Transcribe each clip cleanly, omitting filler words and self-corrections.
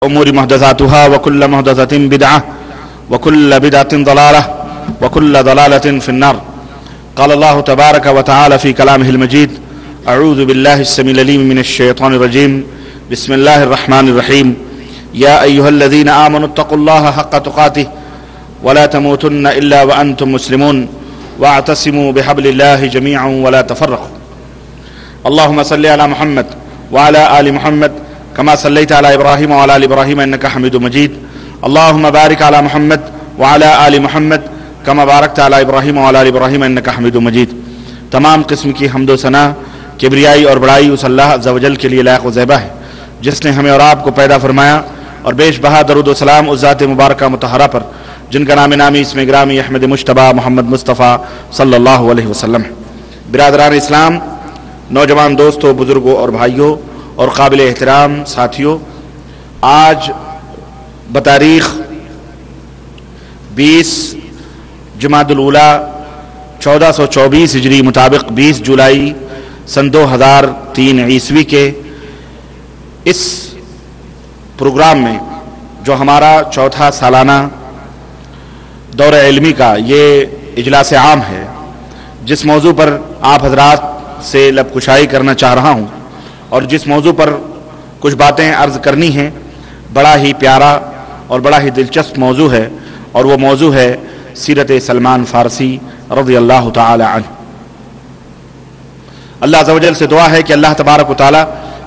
أمور محدثاتها وكل محدثة بدعة وكل بدعة ضلالة وكل ضلالة في النار. قال الله تبارك وتعالى في كلامه المجيد: أعوذ بالله السميع العليم من الشيطان الرجيم. بسم الله الرحمن الرحيم. يا أيها الذين آمنوا اتقوا الله حق تقاته ولا تموتن إلا وأنتم مسلمون واعتصموا بحبل الله جميعا ولا تفرقوا. اللهم صل على محمد وعلى آل محمد كما صليت على إبراهيم وعلى آل إبراهيم إنك حميد مجيد. اللهم بارك على محمد وعلى آل محمد كما باركت على إبراهيم وعلى آل إبراهيم إنك حميد مجيد. تمام قسم کی حمد و ثنا، کبریائی اور بڑائی اس اللہ عز و جل کے لیے لائق و زیبہ ہے جس نے ہمیں اور آپ کو پیدا فرمایا، اور بیش بہا درود و سلام اس ذات مبارکہ مطہرہ پر جن کا نام نامی اسم گرامی احمد مجتبی محمد مصطفیٰ صلی اللہ علیہ وسلم ہے۔ برادران اسلام، نوجوان دوستوں، بزرگوں اور بھائیوں اور قابل احترام ساتھیوں، آج بتاریخ 20 جمادی الاولیٰ 1424 ہجری مطابق 20 جولائی سن 2003 عیسوی کے اس پروگرام میں، جو ہمارا چوتھا سالانہ دورہ علمی کا یہ اجلاس عام ہے، جس موضوع پر آپ حضرات سے لب کشائی کرنا چاہ رہا ہوں اور جس موضوع پر کچھ باتیں عرض کرنی ہیں، بڑا ہی پیارا اور بڑا ہی دلچسپ موضوع ہے، اور وہ موضوع ہے سیرت سلمان فارسی رضی اللہ تعالی عنہ۔ اللہ عز و جل سے دعا ہے کہ اللہ تبارک و تعالی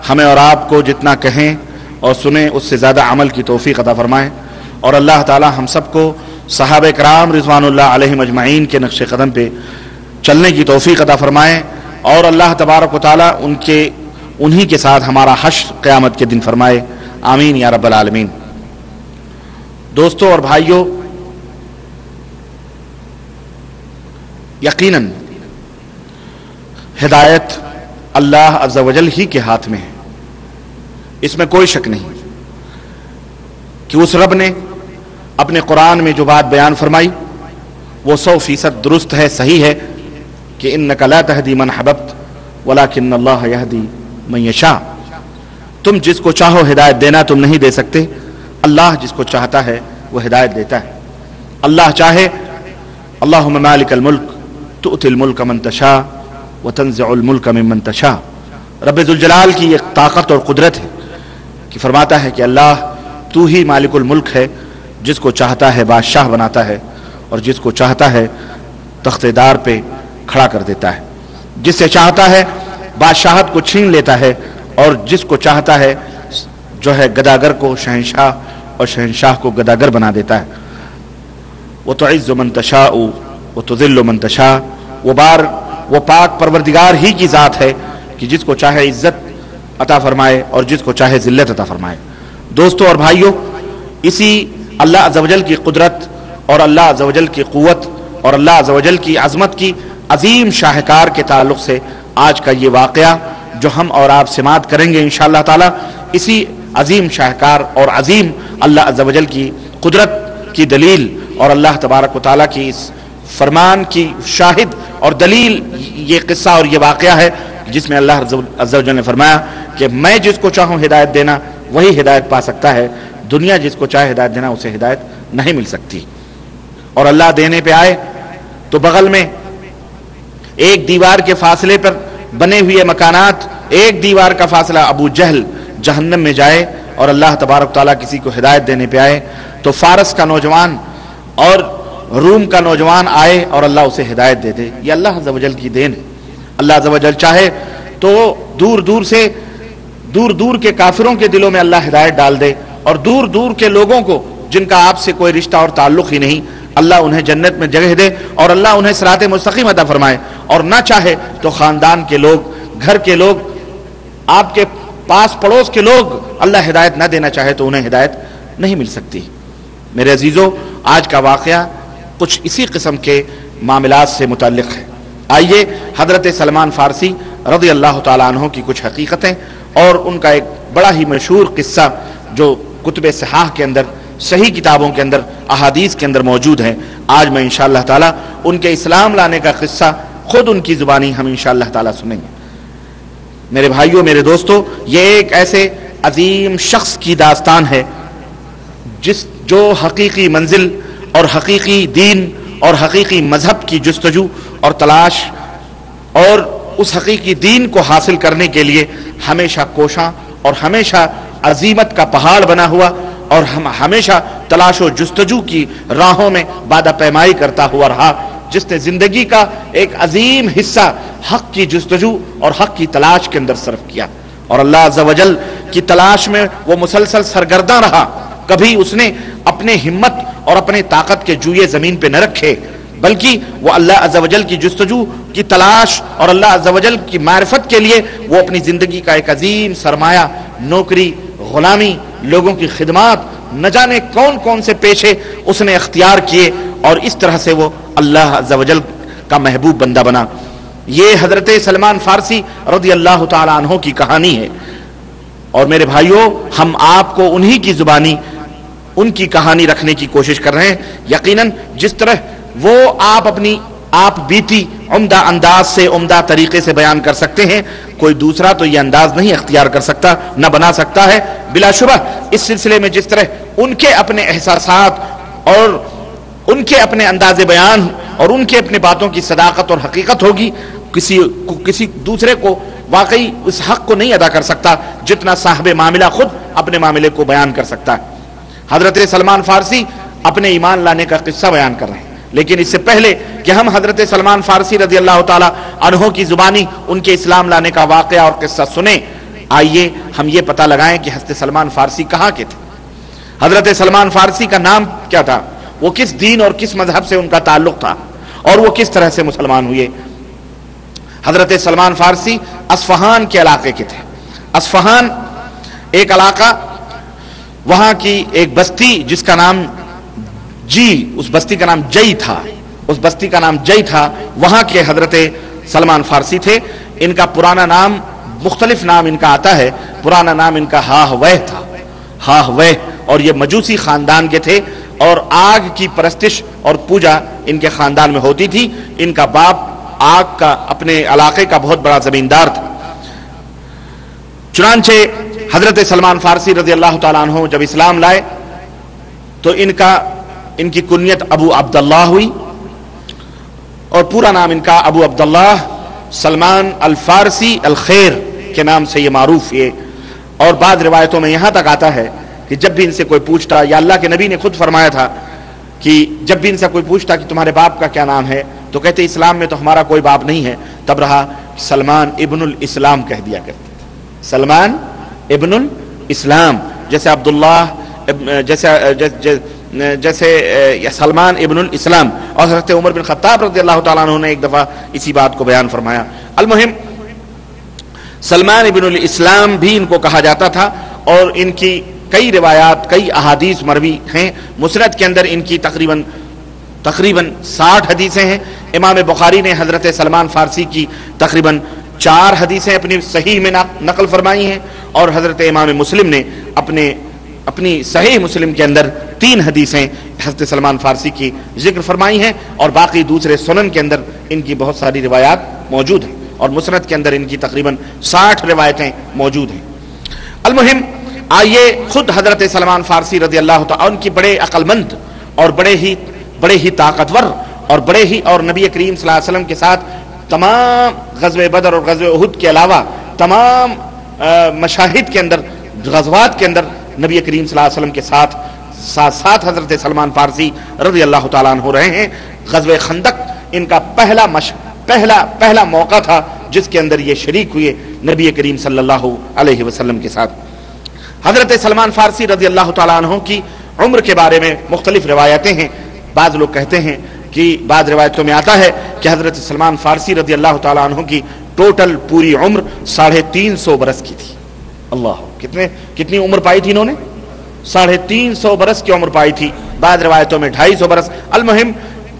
ہمیں اور آپ کو جتنا کہیں اور سنیں اس سے زیادہ عمل کی توفیق عطا فرمائے، اور اللہ تعالی ہم سب کو صحابہ کرام رضوان اللہ علیہم اجمعین کے نقش قدم پہ چلنے کی توفیق عطا فرمائے، اور اللہ تبارک و تعالی انہی کے ساتھ ہمارا حشر قیامت کے دن فرمائے، آمین یا رب العالمین۔ دوستوں اور بھائیوں، یقیناً ہدایت اللہ عز و جل ہی کے ہاتھ میں ہے، اس میں کوئی شک نہیں کہ اس رب نے اپنے قرآن میں جو بات بیان فرمائی وہ 100% درست ہے، صحیح ہے کہ انک لا تہدی من احببت ولکن اللہ یہدی من یشاء۔ تم جس کو چاہو ہدایت دینا تم نہیں دے سکتے، اللہ جس کو چاہتا ہے وہ ہدایت دیتا ہے۔ اللہ چاہے، اللہم مالک الملک تؤتی الملک من تشاء وتنزع الملک ممن تشاء۔ رب ذوالجلال کی ایک طاقت اور قدرت ہے کہ فرماتا ہے کہ اللہ تو ہی مالک الملک ہے، جس کو چاہتا ہے بادشاہ بناتا ہے، اور جس کو چاہتا ہے تخت دار پہ کھڑا کر دیتا ہے، جس سے چاہتا ہے بادشاہت کو چھین لیتا ہے، اور جس کو چاہتا ہے جو ہے گداگر کو شہنشاہ اور شہنشاہ کو گداگر بنا دیتا ہے۔ وَتُعِزُّ مَن تَشَاءُ وَتُذِلُّ مَن تَشَاءُ۔ وہ پاک پروردگار ہی کی ذات ہے کہ جس کو چاہے عزت عطا فرمائے اور جس کو چاہے ذلت عطا فرمائے۔ دوستوں اور بھائیوں، اسی اللہ عز و جل کی قدرت اور اللہ عز و جل کی قوت اور اللہ عز و جل کی عظمت کی عظیم شاہکار کے تعلق سے آج کا یہ واقعہ جو ہم اور آپ سماعت کریں گے انشاءاللہ تعالی، اسی عظیم شاہکار اور عظیم اللہ عز و جل کی قدرت کی دلیل اور اللہ تبارک و تعالی کی اس فرمان کی شاہد اور دلیل یہ قصہ اور یہ واقعہ ہے، جس میں اللہ عز و جل نے فرمایا کہ میں جس کو چاہوں ہدایت دینا وہی ہدایت پا سکتا ہے، دنیا جس کو چاہے ہدایت دینا اسے ہدایت نہیں مل سکتی۔ اور اللہ دینے پہ آئے تو بغل میں ایک دیوار کے فاصلے پر بنے ہوئے مکانات، ایک دیوار کا فاصلہ ابو جہل جہنم میں جائے، اور اللہ تبارک تعالیٰ کسی کو ہدایت دینے پہ آئے تو فارس کا نوجوان اور روم کا نوجوان آئے اور اللہ اسے ہدایت دے دے۔ یہ اللہ عز و جل کی دین ہے۔ اللہ عز و جل چاہے تو دور دور کے کافروں کے دلوں میں اللہ ہدایت ڈال دے، اور دور دور کے لوگوں کو جن کا آپ سے کوئی رشتہ اور تعلق ہی نہیں، اللہ انہیں جنت میں جگہ دے اور اللہ انہیں صراط مستقیم عطا فرمائے، اور نہ چاہے تو خاندان کے لوگ، گھر کے لوگ، آپ کے پاس پڑوس کے لوگ اللہ ہدایت نہ دینا چاہے تو انہیں ہدایت نہیں مل سکتی۔ میرے عزیزو، آج کا واقعہ کچھ اسی قسم کے معاملات سے متعلق ہے۔ آئیے حضرت سلمان فارسی رضی اللہ تعالیٰ عنہ کی کچھ حقیقتیں اور ان کا ایک بڑا ہی مشہور قصہ جو کتب صحاح کے اندر، صحیح کتابوں کے اندر، احادیث کے اندر موجود ہیں، آج میں انشاءاللہ تعالیٰ ان کے اسلام لانے کا قصہ خود ان کی زبانی ہم انشاءاللہ تعالیٰ سنیں گے۔ میرے بھائیوں، میرے دوستوں، یہ ایک ایسے عظیم شخص کی داستان ہے جو حقیقی منزل اور حقیقی دین اور حقیقی مذہب کی جستجو اور تلاش اور اس حقیقی دین کو حاصل کرنے کے لیے ہمیشہ کوشاں اور ہمیشہ عزیمت کا پہاڑ بنا ہوا اور ہمیشہ تلاش و جستجو کی راہوں میں بادہ پیمائی کرتا ہوا رہا، جس نے زندگی کا ایک عظیم حصہ حق کی جستجو اور حق کی تلاش کے اندر صرف کیا، اور اللہ عز و جل کی تلاش میں وہ مسلسل سرگرداں رہا۔ کبھی اس نے اپنے ہمت اور اپنے طاقت کے جوئے زمین پہ نہ رکھے، بلکہ وہ اللہ عز و جل کی جستجو کی تلاش اور اللہ عز و جل کی معرفت کے لیے وہ اپنی زندگی کا ایک عظیم سرمایہ، نوکری، غلامی، لوگوں کی خدمات، نہ جانے کون کون سے پیشے اس نے اختیار کیے، اور اس طرح سے وہ اللہ عز و جل کا محبوب بندہ بنا۔ یہ حضرت سلمان فارسی رضی اللہ تعالی عنہ کی کہانی ہے، اور میرے بھائیوں ہم آپ کو انہی کی زبانی ان کی کہانی رکھنے کی کوشش کر رہے ہیں۔ یقیناً جس طرح وہ اپنی آپ بیتی عمدہ انداز سے، عمدہ طریقے سے بیان کر سکتے ہیں، کوئی دوسرا تو یہ انداز نہیں اختیار کر سکتا، نہ بنا سکتا ہے۔ بلا شبہ اس سلسلے میں جس طرح ان کے اپنے احساسات اور ان کے اپنے انداز بیان اور ان کے اپنے باتوں کی صداقت اور حقیقت ہوگی، کسی دوسرے کو واقعی اس حق کو نہیں ادا کر سکتا جتنا صاحب معاملہ خود اپنے معاملے کو بیان کر سکتا ہے۔ حضرت سلمان فارسی اپنے ایمان لانے کا قصہ بیان کر رہے ہیں، لیکن اس سے پہلے کہ ہم حضرت سلمان فارسی رضی اللہ تعالی عنہ کی زبانی ان کے اسلام لانے کا واقعہ اور قصہ سنیں، آئیے ہم یہ پتہ لگائیں کہ حضرت سلمان فارسی کہاں کے تھے۔ حضرت سلمان فارسی کا نام کیا تھا، وہ کس دین اور کس مذہب سے ان کا تعلق تھا، اور وہ کس طرح سے مسلمان ہوئے۔ حضرت سلمان فارسی اصفہان کے علاقے کے تھے۔ اصفہان ایک علاقہ، وہاں کی ایک بستی جس کا نام اس بستی کا نام جئی تھا، اس بستی کا نام جئی تھا، وہاں کے حضرت سلمان فارسی تھے۔ ان کا پرانا نام، مختلف نام ان کا آتا ہے، پرانا نام ان کا ہاہ وے تھا، ہاہ وے، اور یہ مجوسی خاندان کے تھے، اور آگ کی پرستش اور پوجا ان کے خاندان میں ہوتی تھی۔ ان کا باپ آگ کا اپنے علاقے کا بہت بڑا زمیندار تھا۔ چنانچہ حضرت سلمان فارسی رضی اللہ تعالیٰ عنہ جب اسلام لائے تو ان کی کنیت ابو عبداللہ ہوئی، اور پورا نام ان کا ابو عبداللہ سلمان الفارسی الخیر کے نام سے یہ معروف ہے۔ اور بعض روایتوں میں یہاں تک آتا ہے کہ جب بھی ان سے کوئی پوچھتا، یا اللہ کے نبی نے خود فرمایا تھا کہ جب بھی ان سے کوئی پوچھتا کہ تمہارے باپ کا کیا نام ہے، تو کہتے اسلام میں تو ہمارا کوئی باپ نہیں ہے، تب رہا سلمان ابن الاسلام کہہ دیا کرتے تھے، سلمان ابن الاسلام، جیسے عبداللہ جیسے سلمان ابن الاسلام۔ اور حضرت عمر بن خطاب رضی اللہ تعالیٰ عنہ نے ایک دفعہ اسی بات کو بیان فرمایا۔ المہم سلمان ابن الاسلام بھی ان کو کہا جاتا تھا، اور ان کی کئی روایات، کئی احادیث مروی ہیں۔ مسند کے اندر ان کی تقریباً 60 حدیثیں ہیں۔ امام بخاری نے حضرت سلمان فارسی کی تقریباً 4 حدیثیں اپنی صحیح میں نقل فرمائی ہیں، اور حضرت امام مسلم نے اپنی صحیح مسلم کے اندر 3 حدیثیں حضرت سلمان فارسی کی ذکر فرمائی ہیں، اور باقی دوسرے سنن کے اندر ان کی بہت ساری روایات موجود ہیں، اور مسند کے اندر ان کی تقریباً 60 روایتیں موجود ہیں۔ المہم آئیے خود حضرت سلمان فارسی رضی اللہ تعالیٰ ان کی بڑے عقل مند اور بڑے ہی طاقتور اور نبی کریم صلی اللہ علیہ وسلم کے ساتھ تمام غزوہ بدر اور غزوہ احد کے علاوہ تمام مشاہد کے اندر، غزوات کے اندر نبی کریم صلی اللہ علیہ وسلم کے ساتھ حضرت سلمان فارسی رضی اللہ تعالیٰ عنہ رہے ہیں۔ غزوہ خندق ان کا پہلا موقع تھا جس کے اندر یہ شریک ہوئے نبی کریم صلی اللہ علیہ وسلم کے ساتھ۔ حضرت سلمان فارسی رضی اللہ تعالیٰ عنہ کی عمر کے بارے میں مختلف روایتیں ہیں۔ بعض لوگ کہتے ہیں کہ بعض روایتوں میں آتا ہے کہ حضرت سلمان فارسی رضی اللہ تعالیٰ عنہ کی ٹوٹل پوری عمر 350 برس کی تھی۔ اللہ، کتنی عمر پائی تھی انہوں نے؟ 350 برس کی عمر پائی تھی، بعض روایتوں میں 250 برس۔ المہم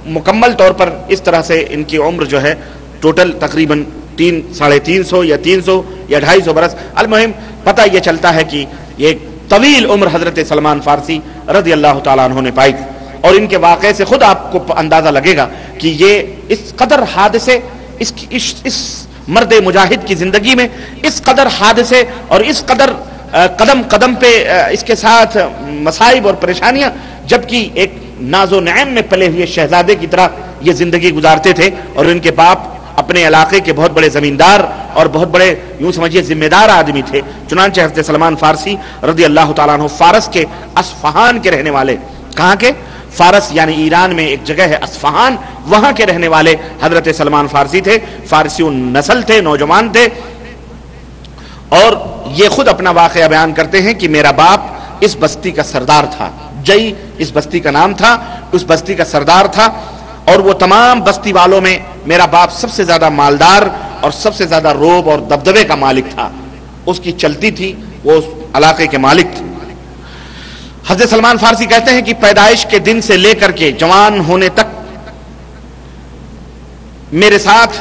مکمل طور پر اس طرح سے ان کی عمر جو ہے ٹوٹل تقریباً 350 یا 300 یا 250 برس۔ المہم پتہ یہ چلتا ہے کہ یہ طویل عمر حضرت سلمان فارسی رضی اللہ تعالیٰ عنہ نے پائی تھی، اور ان کے واقعے سے خود آپ کو اندازہ لگے گا کہ یہ اس قدر حادثے، اس مرد مجاہد کی زندگی میں اس قدر حادثے اور اس قدر قدم قدم پہ اس کے ساتھ مصائب اور پریشانیاں، جبکہ ایک ناز و نعیم میں پلے ہوئے شہزادے کی طرح یہ زندگی گزارتے تھے، اور ان کے باپ اپنے علاقے کے بہت بڑے زمیندار اور بہت بڑے یوں سمجھیے ذمہ دار آدمی تھے۔ چنانچہ حضرت سلمان فارسی رضی اللہ تعالیٰ عنہ فارس کے اصفہان کے رہنے والے، کہاں کے؟ فارس یعنی ایران میں ایک جگہ ہے اصفہان، وہاں کے رہنے والے حضرت سلمان فارسی تھے، فارسی نسل تھے، نوجوان تھے، اور یہ خود اپنا واقعہ بیان کرتے ہیں کہ میرا باپ اس بستی کا سردار تھا، جئی اس بستی کا نام تھا، اس بستی کا سردار تھا، اور وہ تمام بستی والوں میں میرا باپ سب سے زیادہ مالدار اور سب سے زیادہ روب اور دبدبے کا مالک تھا، اس کی چلتی تھی، وہ اس علاقے کے مالک تھے۔ حضرت سلمان فارسی کہتے ہیں کہ پیدائش کے دن سے لے کر کے جوان ہونے تک میرے ساتھ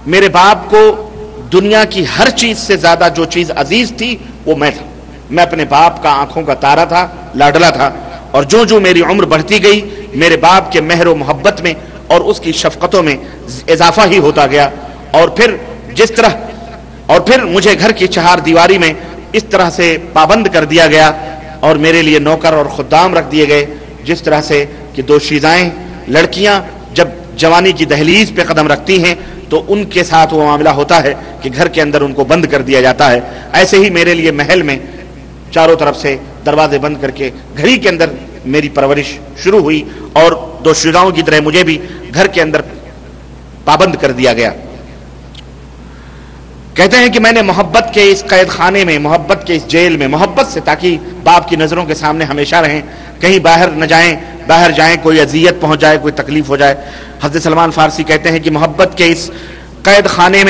میرے باپ کو دنیا کی ہر چیز سے زیادہ جو چیز عزیز تھی وہ میں تھا۔ میں اپنے باپ کا آنکھوں کا تارا تھا، لاڈلا تھا، اور جو جو میری عمر بڑھتی گئی میرے باپ کے مہر و محبت میں اور اس کی شفقتوں میں اضافہ ہی ہوتا گیا، اور پھر مجھے گھر کی چہار دیواری میں اس طرح سے پابند کر دیا گیا، اور میرے لیے نوکر اور خدام رکھ دیے گئے، جس طرح سے کہ دو شیزائیں لڑکیاں جب جوانی کی دہلیز پہ قدم رکھتی ہیں تو ان کے ساتھ وہ معاملہ ہوتا ہے کہ گھر کے اندر ان کو بند کر دیا جاتا ہے، ایسے ہی میرے لیے محل میں چاروں طرف سے دروازے بند کر کے گھڑی کے اندر میری پرورش شروع ہوئی، اور دو شیزاؤں کی طرح مجھے بھی گھر کے اندر پابند کر دیا گیا۔ کہتے ہیں کہ میں نے محبت کے اس قید خانے میں، محبت کے اس جیل میں، محبت سے تاکہ باپ کی نظروں کے سامنے ہمیشہ رہیں، کہیں باہر نہ جائیں، باہر جائیں کوئی اذیت پہنچ جائے، کوئی تکلیف ہو جائے۔ حضرت سلمان فارسی کہتے ہیں کہ محبت کے اس قید خانے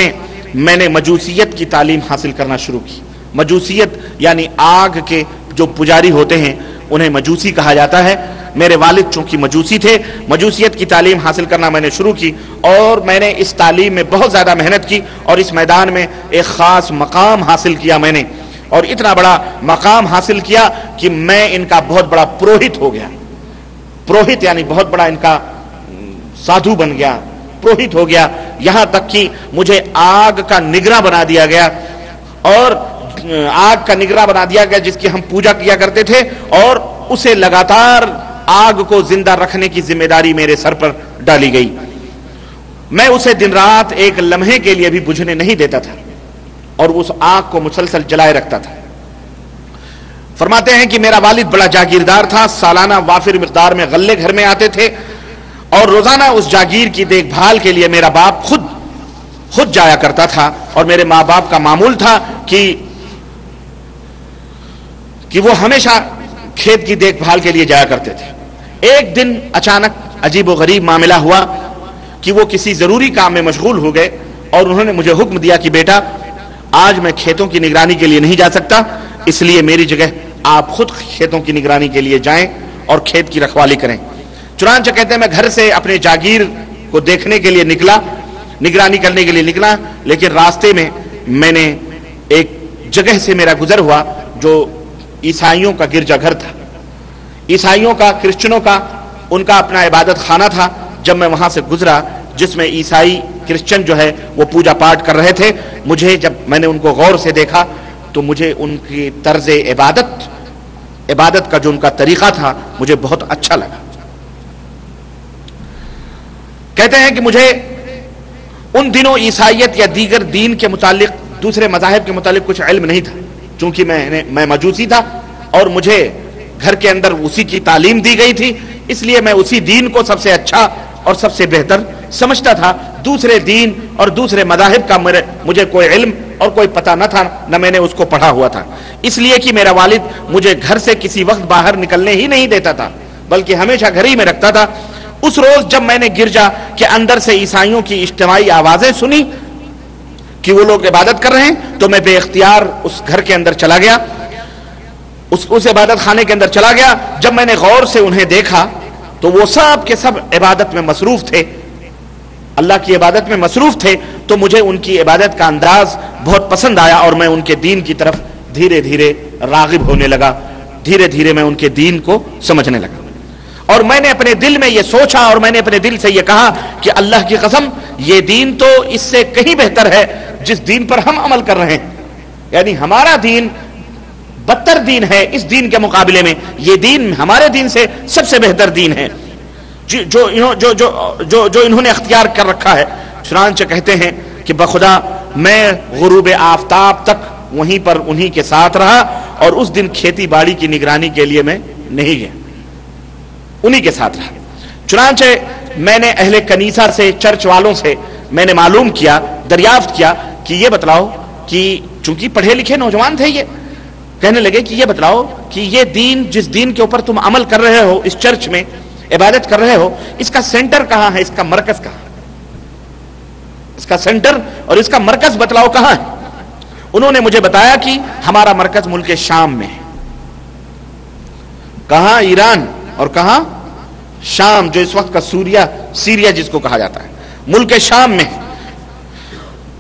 میں نے مجوسیت کی تعلیم حاصل کرنا شروع کی۔ مجوسیت یعنی آگ کے جو پجاری ہوتے ہیں انہیں مجوسی کہا جاتا ہے۔ میرے والد چونکہ مجوسی تھے، مجوسیت کی تعلیم حاصل کرنا میں نے شروع کی، اور میں نے اس تعلیم میں بہت زیادہ محنت کی، اور اس میدان میں ایک خاص مقام حاصل کیا میں نے، اور اتنا بڑا مقام حاصل کیا کہ میں ان کا بہت بڑا پروہت ہو گیا۔ پروہت یعنی بہت بڑا ان کا سادھو بن گیا، پروہت ہو گیا، یہاں تک کہ مجھے آگ کا نگراں بنا دیا گیا، اور آگ کا نگراں بنا دیا گیا جس کی ہم پوجا کیا کرتے تھے، اور اسے لگاتار آگ کو زندہ رکھنے کی ذمہ داری میرے سر پر ڈالی گئی۔ میں اسے دن رات ایک لمحے کے لیے بھی بجھنے نہیں دیتا تھا، اور اس آگ کو مسلسل جلائے رکھتا تھا۔ فرماتے ہیں کہ میرا والد بڑا جاگیردار تھا، سالانہ وافر مقدار میں غلے گھر میں آتے تھے، اور روزانہ اس جاگیر کی دیکھ بھال کے لیے میرا باپ خود جایا کرتا تھا، اور میرے ماں باپ کا معمول تھا کہ وہ ہمیشہ کھیت کی دیکھ بھال کے لیے جایا کرتے تھے۔ ایک دن اچانک عجیب و غریب معاملہ ہوا کہ وہ کسی ضروری کام میں مشغول ہو گئے، اور انہوں نے مجھے حکم دیا کہ بیٹا آج میں کھیتوں کی نگرانی کے لیے نہیں جا سکتا، اس لیے میری جگہ آپ خود کھیتوں کی نگرانی کے لیے جائیں اور کھیت کی رکھوالی کریں۔ چنانچہ کہتے ہیں میں گھر سے اپنے جاگیر کو دیکھنے کے لیے نکلا، نگرانی کرنے کے لیے نکلا، لیکن راستے میں نے ایک جگہ سے میرا گزر ہوا جو عیسائیوں کا گرجا گھر تھا، عیسائیوں کا، کرسچنوں کا، ان کا اپنا عبادت خانہ تھا۔ جب میں وہاں سے گزرا جس میں عیسائی کرسچن جو ہے وہ پوجا پاٹ کر رہے تھے، جب میں نے ان کو غور سے دیکھا تو مجھے ان کی طرز عبادت کا جو ان کا طریقہ تھا مجھے بہت اچھا لگا۔ کہتے ہیں کہ مجھے ان دنوں عیسائیت یا دیگر دین کے متعلق، دوسرے مذاہب کے متعلق کچھ علم نہیں تھا، چونکہ میں مجوسی تھا اور مجھے گھر کے اندر اسی کی تعلیم دی گئی تھی، اس لیے میں اسی دین کو سب سے اچھا اور سب سے بہتر سمجھتا تھا۔ دوسرے دین اور دوسرے مذاہب کا مجھے کوئی علم اور کوئی پتہ نہ تھا، نہ میں نے اس کو پڑھا ہوا تھا، اس لیے کہ میرا والد مجھے گھر سے کسی وقت باہر نکلنے ہی نہیں دیتا تھا، بلکہ ہمیشہ گھر ہی میں رکھتا تھا۔ اس روز جب میں نے گرجا کے اندر سے عیسائیوں کی اجتماعی آوازیں سنی کہ وہ لوگ عبادت کر رہے ہیں، تو میں بے اختیار اس گھر کے اندر چلا گیا، اس عبادت خانے کے اندر چلا گیا۔ جب میں نے غور سے انہیں دیکھا تو وہ سب کے سب عبادت میں مصروف تھے، اللہ کی عبادت میں مصروف تھے، تو مجھے ان کی عبادت کا انداز بہت پسند آیا، اور میں ان کے دین کی طرف دھیرے دھیرے راغب ہونے لگا، دھیرے دھیرے میں ان کے دین کو سمجھنے لگا۔ اور میں نے اپنے دل میں یہ سوچا اور میں نے اپنے دل سے یہ کہا کہ اللہ کی قسم یہ دین تو اس سے کہیں بہتر ہے جس دین پر ہم عمل کر رہے ہیں، یعنی ہمارا دین بدتر دین ہے اس دین کے مقابلے میں یہ دین ہمارے دین سے سب سے بہتر دین ہے جو انہوں نے اختیار کر رکھا ہے. چنانچہ کہتے ہیں کہ بخدا میں غروب آفتاب تک وہیں پر انہی کے ساتھ رہا اور اس دن کھیتی باڑی کی نگرانی کے لیے میں نہیں گیا, انہی کے ساتھ رہا. چنانچہ میں نے اہل کنیسہ سے, چرچ والوں سے میں نے معلوم کیا, دریافت کیا کہ یہ بتلاؤ کہ چونکہ پڑھے لکھے نوجوان تھے, یہ کہنے لگے کہ یہ بتلاؤ کہ یہ دین, جس دین کے اوپر تم عمل کر رہے ہو, اس چرچ میں عبادت کر رہے ہو, اس کا سینٹر کہاں ہے, اس کا مرکز کہاں ہے, اس کا سینٹر اور اس کا مرکز بتلاؤ کہاں ہے. انہوں نے مجھے بتایا کہ ہمارا مرکز ملک شام میں ہے. کہاں؟ ایران. اور کہاں؟ شام, جو اس وقت کا سیریا جس کو کہا جاتا ہے, ملک شام میں.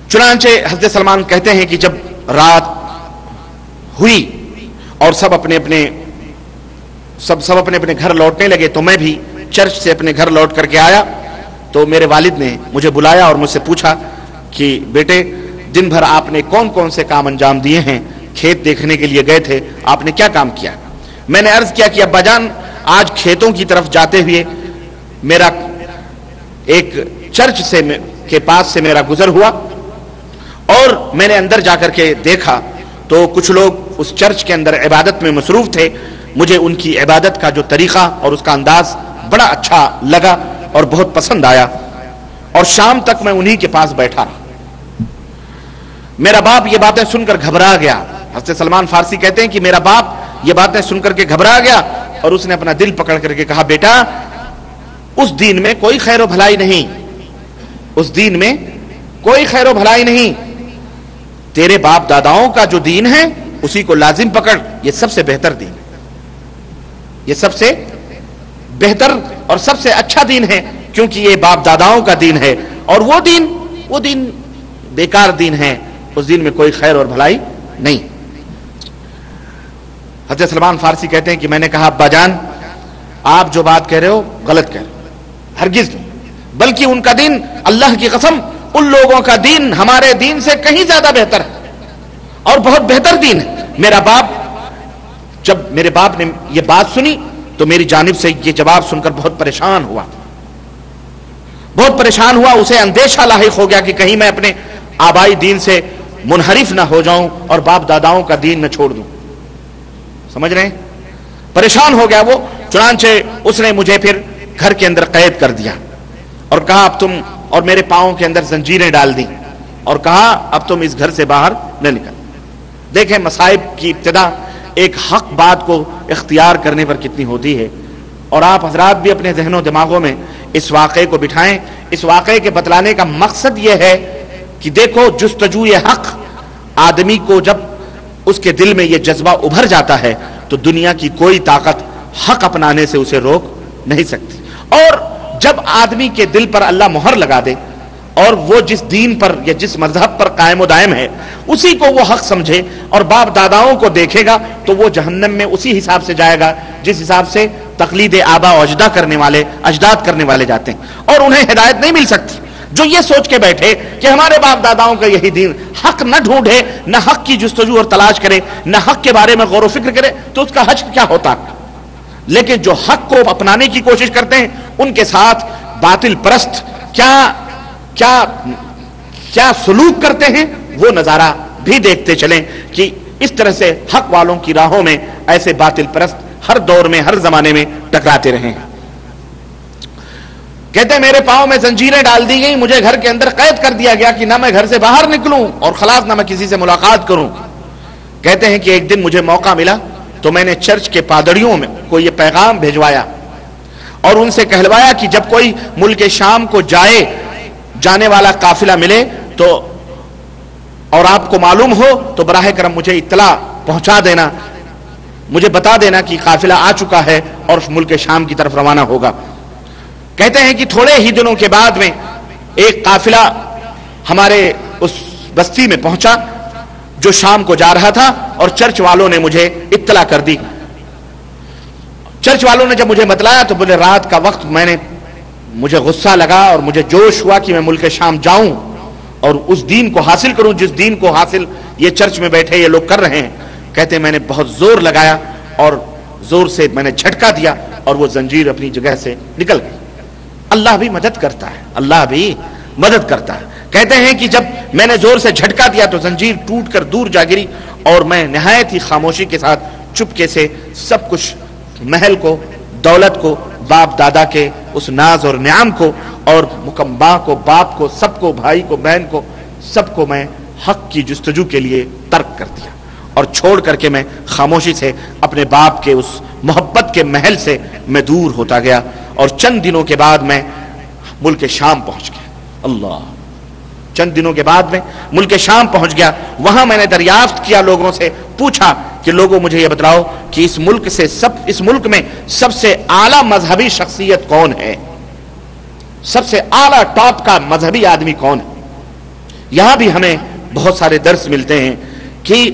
چنانچہ حضرت سلمان کہتے ہیں کہ جب رات ہوئی اور سب اپنے اپنے گھر لوٹنے لگے تو میں بھی چرچ سے اپنے گھر لوٹ کر کے آیا, تو میرے والد نے مجھے بلایا اور مجھ سے پوچھا کہ بیٹے دن بھر آپ نے کون کون سے کام انجام دیے ہیں, کھیت دیکھنے کے لیے گئے تھے, آپ نے کیا کام کیا. میں نے عرض کیا کہ ابا جان آج کھیتوں کی طرف جاتے ہوئے میرا ایک چرچ سے کے پاس سے میرا گزر ہوا اور میں نے اندر جا کر کے دیکھا تو کچھ لوگ اس چرچ کے اندر عبادت میں مصروف تھے. مجھے ان کی عبادت کا جو طریقہ اور اس کا انداز بڑا اچھا لگا اور بہت پسند آیا, اور شام تک میں انہی کے پاس بیٹھا رہا. میرا باپ یہ باتیں سن کر گھبرا گیا. حضرت سلمان فارسی کہتے ہیں کہ میرا باپ یہ باتیں سن کر کے گھبرا گیا اور اس نے اپنا دل پکڑ کر کے کہا بیٹا اس دین میں کوئی خیر و بھلائی نہیں, اس دین میں کوئی خیر و بھلائی نہیں, تیرے باپ داداؤں کا جو دین ہے اسی کو لازم پکڑ, یہ سب سے بہتر دین ہے, یہ سب سے بہتر اور سب سے اچھا دین ہے, کیونکہ یہ باپ داداؤں کا دین ہے اور وہ دین بیکار دین ہے, اس دین میں کوئی خیر اور بھلائی نہیں. حضرت سلمان فارسی کہتے ہیں کہ میں نے کہا ابا جان آپ جو بات کہہ رہے ہو غلط کہہ رہے ہو, ہرگز نہیں, بلکہ ان کا دین اللہ کی قسم ان لوگوں کا دین ہمارے دین سے کہیں زیادہ بہتر ہے اور بہت بہتر دین ہے. جب میرے باپ نے یہ بات سنی تو میری جانب سے یہ جواب سن کر بہت پریشان ہوا, اسے اندیشہ لاحق ہو گیا کہ کہیں میں اپنے آبائی دین سے منحرف نہ ہو جاؤں اور باپ داداؤں کا دین نہ چھوڑ دوں. سمجھ رہے ہیں, پریشان ہو گیا وہ. چنانچہ اس نے مجھے پھر گھر کے اندر قید کر دیا اور کہا اب تم, اور میرے پاؤں کے اندر زنجیریں ڈال دیں اور کہا اب تم اس گھر سے باہر نہ نکل. دیکھیں مصائب کی ابتدا ایک حق بات کو اختیار کرنے پر کتنی ہوتی ہے, اور آپ حضرات بھی اپنے ذہن و دماغوں میں اس واقعے کو بٹھائیں. اس واقعے کے بتلانے کا مقصد یہ ہے کہ دیکھو جستجوی حق آدمی کو جب اس کے دل میں یہ جذبہ ابھر جاتا ہے تو دنیا کی کوئی طاقت حق اپنانے سے اسے روک نہیں سکتی. اور جب آدمی کے دل پر اللہ مہر لگا دے اور وہ جس دین پر یا جس مذہب پر قائم و دائم ہے اسی کو وہ حق سمجھے اور باپ داداؤں کو دیکھے گا تو وہ جہنم میں اسی حساب سے جائے گا جس حساب سے تقلید آبا و اجداد کرنے والے جاتے ہیں, اور انہیں ہدایت نہیں مل سکتی. جو یہ سوچ کے بیٹھے کہ ہمارے باپ داداؤں کا یہی دین, حق نہ ڈھونڈے, نہ حق کی جستجو اور تلاش کرے, نہ حق کے بارے میں غور و فکر کرے, تو اس کا حج کیا ہوتا. لیکن جو حق کو اپنانے کی کوشش کرتے ہیں ان کے ساتھ باطل پرست کیا سلوک کرتے ہیں وہ نظارہ بھی دیکھتے چلیں کہ اس طرح سے حق والوں کی راہوں میں ایسے باطل پرست ہر دور میں ہر زمانے میں ٹکراتے رہے ہیں. کہتے ہیں میرے پاؤں میں زنجیریں ڈال دی گئی, مجھے گھر کے اندر قید کر دیا گیا کہ نہ میں گھر سے باہر نکلوں اور خلاص نہ میں کسی سے ملاقات کروں. کہتے ہیں کہ ایک دن مجھے موقع ملا تو میں نے چرچ کے پادریوں میں کو یہ پیغام بھیجوایا اور ان سے کہلوایا کہ جب کوئی ملک شام کو جانے والا قافلہ ملے تو اور آپ کو معلوم ہو تو براہ کرم مجھے اطلاع پہنچا دینا, مجھے بتا دینا کہ قافلہ آ چکا ہے اور ملک شام کی طرف روانہ ہوگا. کہتے ہیں کہ تھوڑے ہی دنوں کے بعد میں ایک قافلہ ہمارے اس بستی میں پہنچا جو شام کو جا رہا تھا اور چرچ والوں نے مجھے اطلاع کر دی. چرچ والوں نے جب مجھے بتلایا تو بولے رات کا وقت مجھے غصہ لگا اور مجھے جوش ہوا کہ میں ملک شام جاؤں اور اس دین کو حاصل کروں جس دین کو حاصل یہ چرچ میں بیٹھے یہ لوگ کر رہے ہیں. کہتے ہیں میں نے بہت زور لگایا اور زور سے میں نے جھٹکا دیا اور وہ زنجیر اپنی جگہ سے نکل گئی۔ اللہ بھی مدد کرتا ہے، اللہ بھی مدد کرتا ہے۔ کہتے ہیں کہ جب میں نے زور سے جھٹکا دیا تو زنجیر ٹوٹ کر دور جا گری اور میں نہایت ہی خاموشی کے ساتھ چپکے سے سب کچھ، محل کو، دولت کو، باپ دادا کے اس ناز اور نعم کو، اور ماں کو، باپ کو، سب کو، بھائی کو، بہن کو، سب کو میں حق کی جستجو کے لیے ترک کر دیا اور چھوڑ کر کے میں خاموشی سے اپنے باپ کے اس محبت کے محل سے میں دور ہوتا گیا، اور چند دنوں کے بعد میں ملک شام پہنچ گیا۔ اللہ، چند دنوں کے بعد میں ملک شام پہنچ گیا۔ وہاں میں نے دریافت کیا، لوگوں سے پوچھا کہ لوگوں مجھے یہ بتلاؤ کہ اس ملک میں سب سے اعلیٰ مذہبی شخصیت کون ہے، سب سے اعلیٰ ٹاپ کا مذہبی آدمی کون ہے۔ یہاں بھی ہمیں بہت سارے درس ملتے ہیں کہ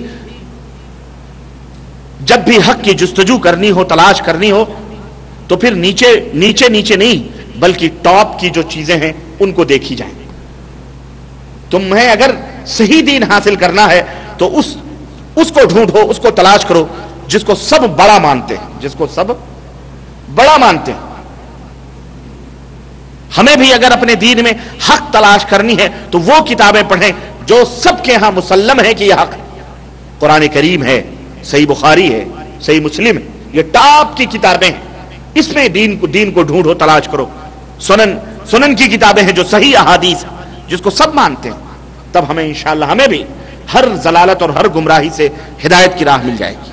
جب بھی حق کی جستجو کرنی ہو، تلاش کرنی ہو، تو پھر نیچے نیچے نیچے نہیں بلکہ ٹاپ کی جو چیزیں ہیں ان کو دیکھی جائیں۔ تمہیں اگر صحیح دین حاصل کرنا ہے تو اس کو ڈھونڈو، اس کو تلاش کرو جس کو سب بڑا مانتے ہیں، جس کو سب بڑا مانتے ہیں۔ ہمیں بھی اگر اپنے دین میں حق تلاش کرنی ہے تو وہ کتابیں پڑھیں جو سب کے ہاں مسلم ہے کہ یہ حق ہے۔ قرآن کریم ہے، صحیح بخاری ہے، صحیح مسلم ہے، یہ ٹاپ کی کتابیں ہیں، اس میں دین کو ڈھونڈو، تلاش کرو۔ سنن کی کتابیں ہیں جو صحیح احادیث ہیں، جس کو سب مانتے ہیں، تب ہمیں انشاءاللہ ہمیں بھی ہر ضلالت اور ہر گمراہی سے ہدایت کی راہ مل جائے گی۔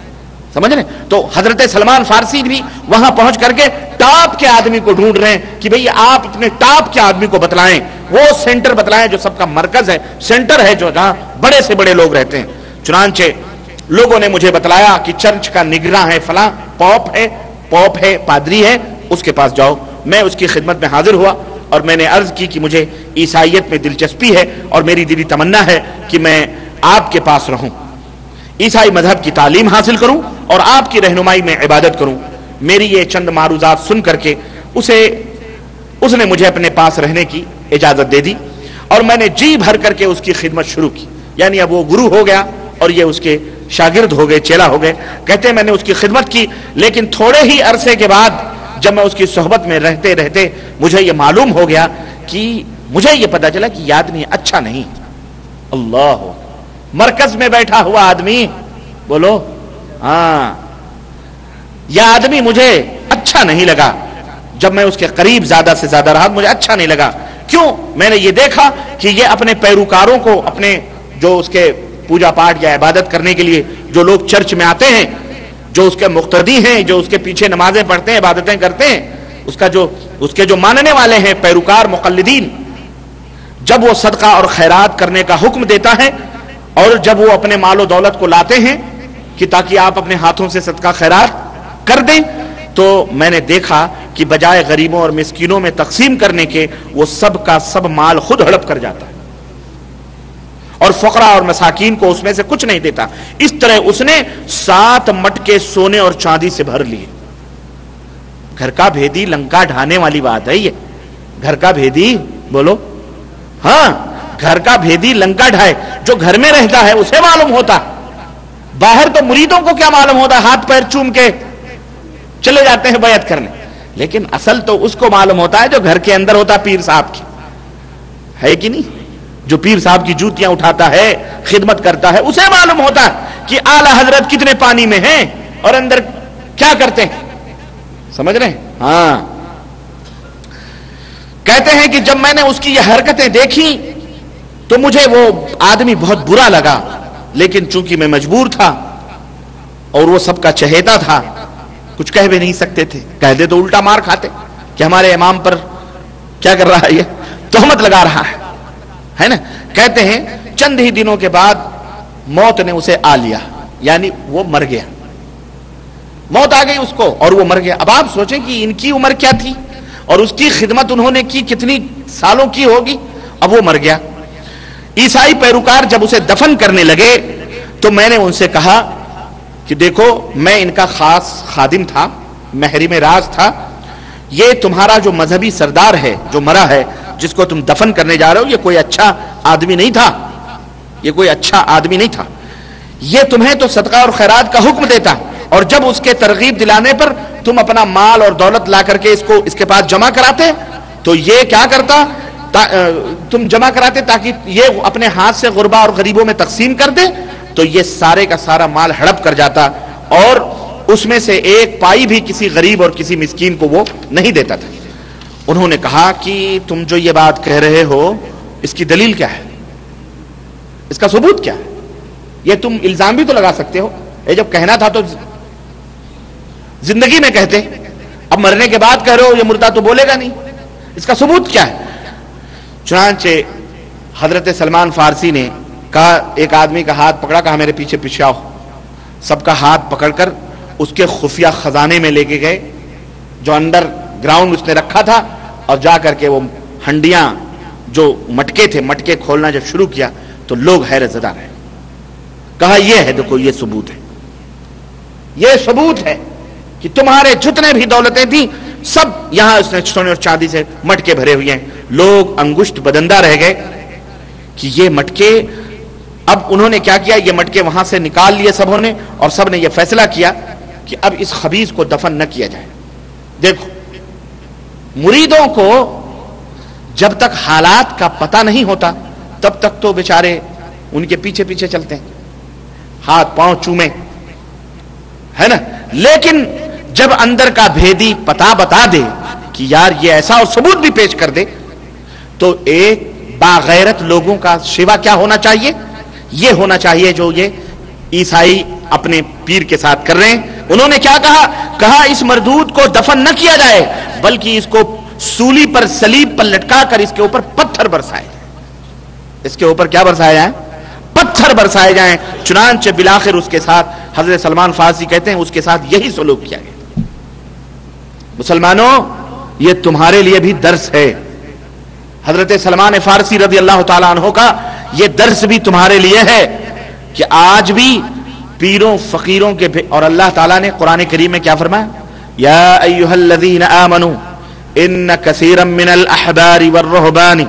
سمجھ رہے ہیں؟ تو حضرت سلمان فارسی بھی وہاں پہنچ کر کے ٹاپ کے آدمی کو ڈھونڈ رہے ہیں کہ بھئی آپ اپنے ٹاپ کے آدمی کو بتلائیں، وہ سینٹر بتلائیں جو سب کا مرکز ہے، سینٹر ہے جو جہاں بڑے سے بڑے لوگ رہتے ہیں۔ چنانچہ لوگوں نے مجھے بتلایا کہ چرچ کا نگراں ہے فلاں، پوپ ہے، پادری ہے، اس کے پاس جاؤ۔ میں اس کی خدمت میں حاضر ہوا اور میں نے عرض کی کہ مجھے عیسائیت میں دلچسپی ہے اور میری دلی تمنا ہے کہ میں آپ کے پاس رہوں، عیسائی مذہب کی تعلیم حاصل کروں اور آپ کی رہنمائی میں عبادت کروں۔ میری یہ چند معروضات سن کر کے اس نے مجھے اپنے پاس رہنے کی اجازت دے دی اور میں نے جی بھر کر کے اس کی خدمت شروع کی۔ یعنی اب وہ گرو ہو گیا اور یہ اس کے شاگرد ہو گئے، چیلا ہو گئے۔ کہتے ہیں میں نے اس کی خدمت کی، لیکن تھوڑے ہی عرصے کے بعد جب میں اس کی صحبت میں رہتے رہتے مجھے یہ معلوم ہو گیا کہ مجھے یہ پتا چلا کہ یہ آدمی اچھا نہیں۔ اللہ، مرکز میں بیٹھا ہوا آدمی، بولو ہاں، یہ آدمی مجھے اچھا نہیں لگا۔ جب میں اس کے قریب زیادہ سے زیادہ رہا مجھے اچھا نہیں لگا۔ کیوں؟ میں نے یہ دیکھا کہ یہ اپنے پیروکاروں کو، اپنے جو اس کے پوجا پاٹ یا عبادت کرنے کے لیے جو لوگ چرچ میں آتے ہیں، جو اس کے مقتدی ہیں، جو اس کے پیچھے نمازیں پڑھتے ہیں، عبادتیں کرتے ہیں، اس کے جو ماننے والے ہیں، پیروکار، مقلدین، جب وہ صدقہ اور خیرات کرنے کا حکم دیتا ہے اور جب وہ اپنے مال و دولت کو لاتے ہیں کہ تاکہ آپ اپنے ہاتھوں سے صدقہ خیرات کر دیں، تو میں نے دیکھا کہ بجائے غریبوں اور مسکینوں میں تقسیم کرنے کے وہ سب کا سب مال خود ہڑپ کر جاتا ہے اور فقراء اور مساکین کو اس میں سے کچھ نہیں دیتا۔ اس طرح اس نے 7 مٹکے سونے اور چاندی سے بھر لیے۔ گھر کا بھیدی لنکا ڈھانے والی بات ہے یہ۔ گھر کا بھیدی، بولو ہاں، گھر کا بھیدی لنکا ڈھائے، جو گھر میں رہتا ہے اسے معلوم ہوتا، باہر تو مریدوں کو کیا معلوم ہوتا، ہاتھ پیر چوم کے چلے جاتے ہیں بیعت کرنے، لیکن اصل تو اس کو معلوم ہوتا ہے جو گھر کے اندر ہوتا، پیر صاحب کی ہے کہ نہیں؟ جو پیر صاحب کی جوتیاں اٹھاتا ہے، خدمت کرتا ہے، اسے معلوم ہوتا کہ اعلی حضرت کتنے پانی میں ہیں اور اندر کیا کرتے ہیں۔ سمجھ رہے ہیں؟ ہاں۔ کہتے ہیں کہ جب میں نے اس کی یہ حرکتیں دیکھی تو مجھے وہ آدمی بہت برا لگا، لیکن چونکہ میں مجبور تھا اور وہ سب کا چہیتا تھا، کچھ کہہ بھی نہیں سکتے تھے، کہہ دے تو الٹا مار کھاتے کہ ہمارے امام پر کیا کر رہا ہے، یہ تہمت لگا رہا ہے نا۔ کہتے ہیں چند ہی دنوں کے بعد موت نے اسے آ لیا، یعنی وہ مر گیا، موت آ گئی اس کو اور وہ مر گیا۔ اب آپ سوچیں کہ ان کی عمر کیا تھی اور اس کی خدمت انہوں نے کی کتنی سالوں کی ہوگی، اب وہ مر گیا۔ عیسائی پیروکار جب اسے دفن کرنے لگے تو میں نے ان سے کہا کہ دیکھو، میں ان کا خاص خادم تھا، محرم راز تھا، یہ تمہارا جو مذہبی سردار ہے جو مرا ہے، جس کو تم دفن کرنے جا رہے ہو، یہ کوئی اچھا آدمی نہیں تھا، یہ کوئی اچھا آدمی نہیں تھا، یہ تمہیں تو صدقہ اور خیرات کا حکم دیتا، اور جب اس کے ترغیب دلانے پر تم اپنا مال اور دولت لا کر کے اس کے پاس جمع کراتے تو یہ کیا کرتا، تم جمع کراتے تاکہ یہ اپنے ہاتھ سے غربا اور غریبوں میں تقسیم کر دے، تو یہ سارے کا سارا مال ہڑپ کر جاتا اور اس میں سے ایک پائی بھی کسی غریب اور کسی مسکین کو وہ نہیں دیتا تھا۔ انہوں نے کہا کہ تم جو یہ بات کہہ رہے ہو اس کی دلیل کیا ہے، اس کا ثبوت کیا ہے؟ یہ تم الزام بھی تو لگا سکتے ہو، یہ جب کہنا تھا تو زندگی میں کہتے، اب مرنے کے بعد کہہ رہے ہو یہ مردہ تو بولے گا نہیں، اس کا ثبوت کیا ہے؟ چنانچہ حضرت سلمان فارسی نے کہا، ایک آدمی کا ہاتھ پکڑا، کہا میرے پیچھے پیچھے آؤ، سب کا ہاتھ پکڑ کر اس کے خفیہ خزانے میں لے کے گئے جو انڈر گراؤنڈ اس نے رکھا تھا، اور جا کر کے وہ ہنڈیاں جو مٹکے تھے مٹکے کھولنا جب شروع کیا تو لوگ حیرت زدہ رہے۔ کہا یہ ہے، دیکھو یہ ثبوت ہے، یہ ثبوت ہے کہ تمہارے جتنے بھی دولتیں تھیں سب یہاں اس نے سونے اور چاندی سے مٹکے بھرے ہوئے ہیں۔ لوگ انگشت بدندہ رہ گئے کہ یہ مٹکے، اب انہوں نے کیا کیا، یہ مٹکے وہاں سے نکال لیے سبوں نے، اور سب نے یہ فیصلہ کیا کہ اب اس خبیث کو دفن نہ کیا جائے۔ دیکھو مریدوں کو جب تک حالات کا پتہ نہیں ہوتا تب تک تو بیچارے ان کے پیچھے پیچھے چلتے ہیں، ہاتھ پاؤں چومے، ہے نا، لیکن جب اندر کا بھیدی پتہ بتا دے کہ یار یہ ایسا، اور ثبوت بھی پیش کر دے، تو ایک باغیرت لوگوں کا شیوا کیا ہونا چاہیے؟ یہ ہونا چاہیے جو یہ عیسائی اپنے پیر کے ساتھ کر رہے ہیں۔ انہوں نے کیا کہا؟ کہا اس مردود کو دفن نہ کیا جائے بلکہ اس کو سولی پر صلیب پر لٹکا کر اس کے اوپر پتھر برسائے جائیں۔ اس کے اوپر کیا برسائے جائیں؟ پتھر برسائے جائیں۔ چنانچہ بالآخر اس کے ساتھ حضرت سلمان فارسی کہتے ہیں اس کے ساتھ یہی سلوک کیا گیا۔ مسلمانوں یہ تمہارے لیے بھی درس ہے، حضرت سلمان فارسی رضی اللہ تعالیٰ عنہ کا یہ درس بھی تمہارے لیے ہے کہ آج بھی پیروں فقیروں کے، اور اللہ تعالیٰ نے قرآن کریم میں کیا فرمایا؟ یا ایھا الذین آمنوا ان کثیرا من الاحبار والرہبان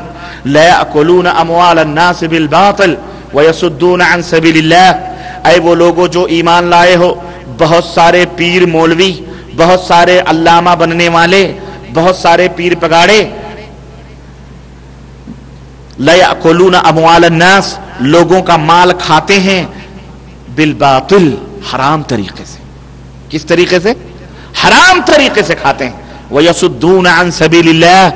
لا یأکلون اموال الناس بالباطل ویصدون عن سبیل اللہ۔ اے وہ لوگوں جو ایمان لائے ہو، بہت سارے پیر مولوی، بہت سارے علامہ بننے والے، بہت سارے پیر پگاڑے، لا یأکلون اموال الناس، لوگوں کا مال کھاتے ہیں، بالباطل، حرام طریقے سے۔ کس طریقے سے؟ حرام طریقے سے کھاتے ہیں۔ وَيَصُدُّونَ عَن سَبِيلِ اللَّهِ،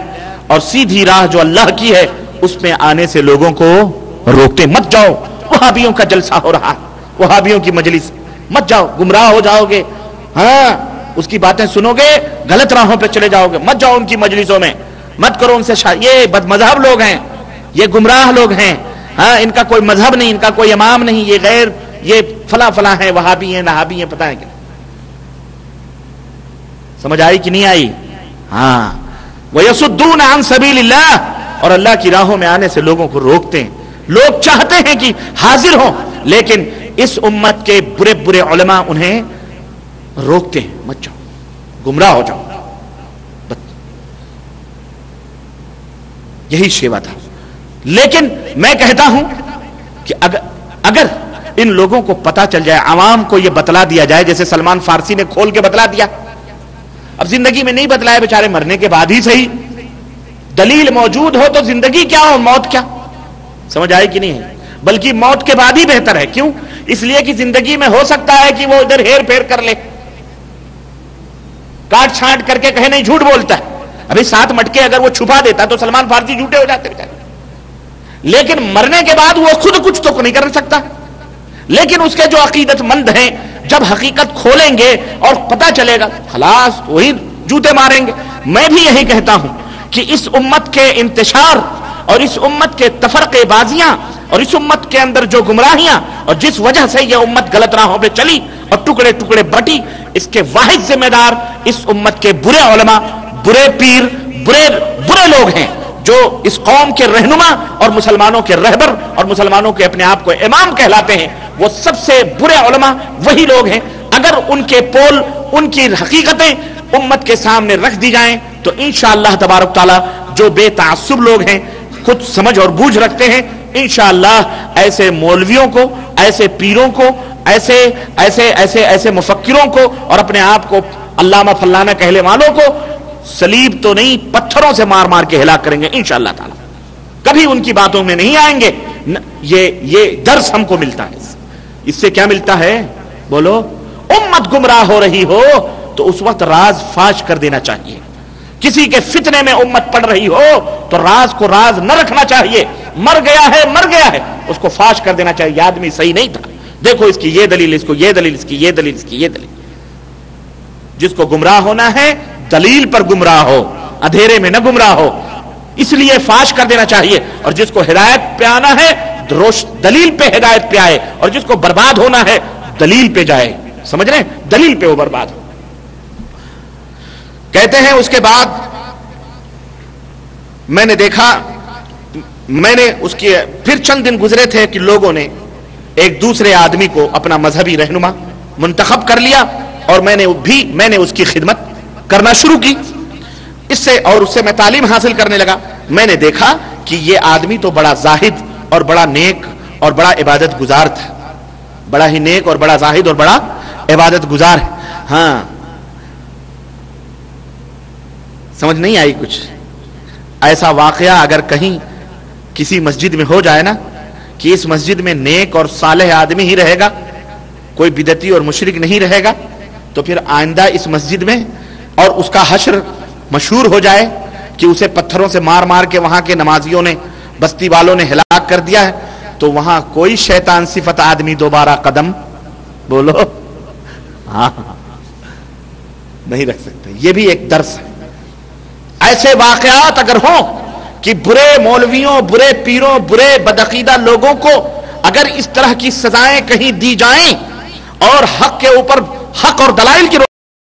اور سیدھی راہ جو اللہ کی ہے اس میں آنے سے لوگوں کو روکتے۔ مت جاؤ، وہابیوں کا جلسہ ہو رہا ہے، وہابیوں کی مجلس، مت جاؤ، گمراہ ہو جاؤ گے، ہاں اس کی باتیں سنو گے غلط راہوں پہ چلے جاؤ گے، مت جاؤ ان کی مجلسوں میں، مت کرو ان سے یہ بد مذہب لوگ ہیں، یہ گمراہ لوگ ہیں، ہاں ان کا کوئی مذہب نہیں، ان کا کوئی امام نہیں، یہ غیر، یہ فلاں فلاں ہیں، وہابی ہیں، نہابی ہیں، پتہ ہے کیا۔ سمجھ آئی کہ نہیں آئی؟ ہاں، وَيَصُدُّونَ عَن سَبِيلِ اللَّهِ، اور اللہ کی راہوں میں آنے سے لوگوں کو روکتے ہیں۔ لوگ چاہتے ہیں کہ حاضر ہوں لیکن اس امت کے برے برے علماء انہیں روکتے ہیں، مت جاؤ، گمراہ ہو جاؤ۔ یہی شیوا تھا۔ لیکن میں کہتا ہوں کہ اگر ان لوگوں کو پتا چل جائے، عوام کو یہ بتلا دیا جائے، جیسے سلمان فارسی نے کھول کے بتلا دیا، اب زندگی میں نہیں بتلایا بیچارے، مرنے کے بعد ہی صحیح، دلیل موجود ہو تو زندگی کیا اور موت کیا، سمجھ آئے کہ نہیں ہے؟ بلکہ موت کے بعد ہی بہتر ہے۔ کیوں؟ اس لیے کہ زندگی میں ہو سکتا ہے کہ وہ ادھر ہیر پھیر کر لے، کاٹ چھانٹ کر کے کہے نہیں، جھوٹ بولتا ہے۔ ابھی 7 مٹکے اگر وہ چھپا دیتا تو سلمان فارسی جھوٹے ہو جاتے بیچارے، لیکن مرنے کے بعد وہ خود کچھ تو نہیں کر سکتا۔ لیکن اس کے جو عقیدت مند ہیں جب حقیقت کھولیں گے اور پتہ چلے گا، خلاص وہی جوتے ماریں گے۔ میں بھی یہی کہتا ہوں کہ اس امت کے انتشار اور اس امت کے تفرقے بازیاں اور اس امت کے اندر جو گمراہیاں اور جس وجہ سے یہ امت غلط راہوں پہ چلی اور ٹکڑے ٹکڑے بٹی، اس کے واحد ذمہ دار اس امت کے برے علماء، برے پیر، برے لوگ ہیں جو اس قوم کے رہنما اور مسلمانوں کے رہبر اور مسلمانوں کے اپنے آپ کو امام کہلاتے ہیں۔ وہ سب سے برے علماء وہی لوگ ہیں۔ اگر ان کے پول، ان کی حقیقتیں امت کے سامنے رکھ دی جائیں تو انشاءاللہ تبارک تعالیٰ جو بے تعصب لوگ ہیں، خود سمجھ اور بوجھ رکھتے ہیں، انشاءاللہ ایسے مولویوں کو، ایسے پیروں کو، ایسے ایسے ایسے ایسے مفکروں کو اور اپنے آپ کو علامہ فلانا کہنے والوں کو صلیب تو نہیں پتھروں سے مار مار کے ہلاک کریں گے انشاءاللہ تعالی. کبھی ان کی باتوں میں نہیں آئیں گے. یہ درس ہم کو ملتا ہے. اس سے کیا ملتا ہے بولو؟ امت گمراہ ہو رہی ہو تو اس وقت راز فاش کر دینا چاہیے. کسی کے فتنے میں امت پڑ رہی ہو تو راز کو راز نہ رکھنا چاہیے. مر گیا ہے اس کو فاش کر دینا چاہیے. یہ آدمی صحیح نہیں تھا، دیکھو اس کی یہ دلیل، اس کو یہ دلیل، اس کی یہ دلیل، اس کی یہ دلیل. جس کو گمراہ ہونا ہے دلیل پر گمراہ ہو، اندھیرے میں نہ گمراہ ہو، اس لیے فاش کر دینا چاہیے. اور جس کو ہدایت پہ آنا ہے دلیل پہ ہدایت پہ آئے، اور جس کو برباد ہونا ہے دلیل پہ جائے. سمجھ رہے ہیں؟ دلیل پہ وہ برباد ہو. کہتے ہیں اس کے بعد میں نے دیکھا، میں نے اس کے پھر چند دن گزرے تھے کہ لوگوں نے ایک دوسرے آدمی کو اپنا مذہبی رہنما منتخب کر لیا، اور میں نے اس کی خدمت کرنا شروع کی. اس سے میں تعلیم حاصل کرنے لگا. میں نے دیکھا کہ یہ آدمی تو بڑا زاہد اور بڑا نیک اور بڑا عبادت گزار تھا. بڑا ہی نیک اور بڑا زاہد اور بڑا عبادت گزار ہے. ہاں سمجھ نہیں آئی کچھ؟ ایسا واقعہ اگر کہیں کسی مسجد میں ہو جائے نا کہ اس مسجد میں نیک اور صالح آدمی ہی رہے گا، کوئی بدعتی اور مشرک نہیں رہے گا، تو پھر آئندہ اس مسجد میں اور اس کا حشر مشہور ہو جائے کہ اسے پتھروں سے مار مار کے وہاں کے نمازیوں نے، بستی والوں نے ہلاک کر دیا ہے، تو وہاں کوئی شیطان صفت آدمی دوبارہ قدم بولو ہاں نہیں رکھ سکتے. یہ بھی ایک درس ہے. ایسے واقعات اگر ہوں کہ برے مولویوں، برے پیروں، برے بدعقیدہ لوگوں کو اگر اس طرح کی سزائیں کہیں دی جائیں اور حق کے اوپر حق اور دلائل کی